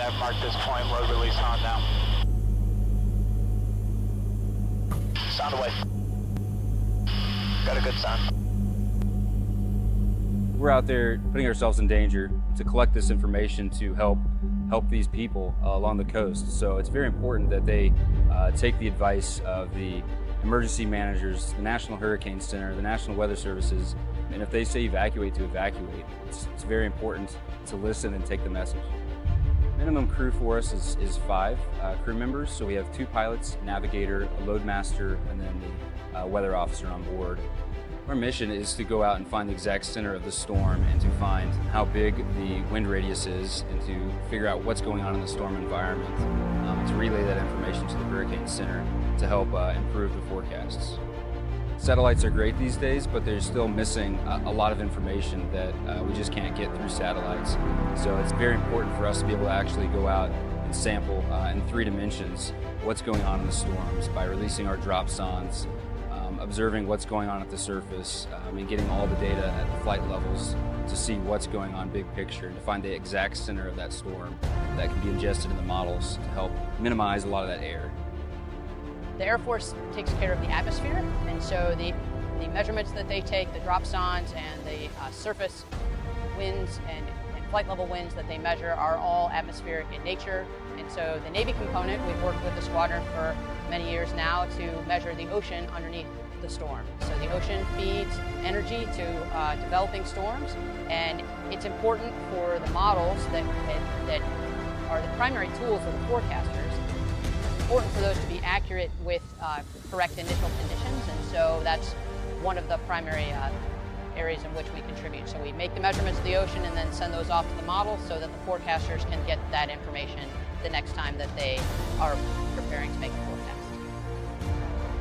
I've marked this point, load release on now. Sound away. Got a good sound. We're out there putting ourselves in danger to collect this information to help these people along the coast. So it's very important that they take the advice of the emergency managers, the National Hurricane Center, the National Weather Services, and if they say evacuate, to evacuate. It's very important to listen and take the message. Minimum crew for us is 5 crew members, so we have 2 pilots, navigator, a loadmaster, and then the weather officer on board. Our mission is to go out and find the exact center of the storm and to find how big the wind radius is and to figure out what's going on in the storm environment and to relay that information to the Hurricane Center to help improve the forecasts. Satellites are great these days, but they're still missing a lot of information that we just can't get through satellites. So it's very important for us to be able to actually go out and sample in 3 dimensions what's going on in the storms by releasing our drop sondes, observing what's going on at the surface, and getting all the data at the flight levels to see what's going on big picture and to find the exact center of that storm that can be ingested in the models to help minimize a lot of that error. The Air Force takes care of the atmosphere, and so the measurements that they take, the drop sondes and the surface winds and flight level winds that they measure are all atmospheric in nature. And so the Navy component, we've worked with the squadron for many years now to measure the ocean underneath the storm. So the ocean feeds energy to developing storms, and it's important for the models that are the primary tools of the forecasters. It's important for those to be accurate with correct initial conditions, and so that's one of the primary areas in which we contribute. So we make the measurements of the ocean and then send those off to the model so that the forecasters can get that information the next time that they are preparing to make a forecast.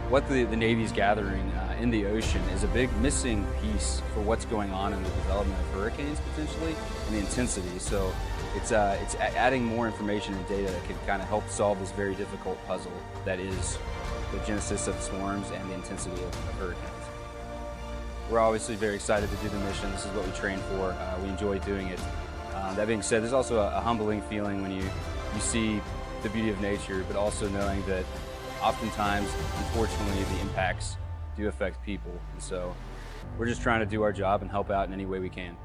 What the Navy's gathering in the ocean is a big missing piece for what's going on in the development of hurricanes potentially and the intensity. So it's adding more information and data that can kind of help solve this very difficult puzzle that is the genesis of storms and the intensity of hurricanes. We're obviously very excited to do the mission. This is what we train for. We enjoy doing it. That being said, there's also a humbling feeling when you see the beauty of nature, but also knowing that oftentimes, unfortunately, the impacts do affect people. And so we're just trying to do our job and help out in any way we can.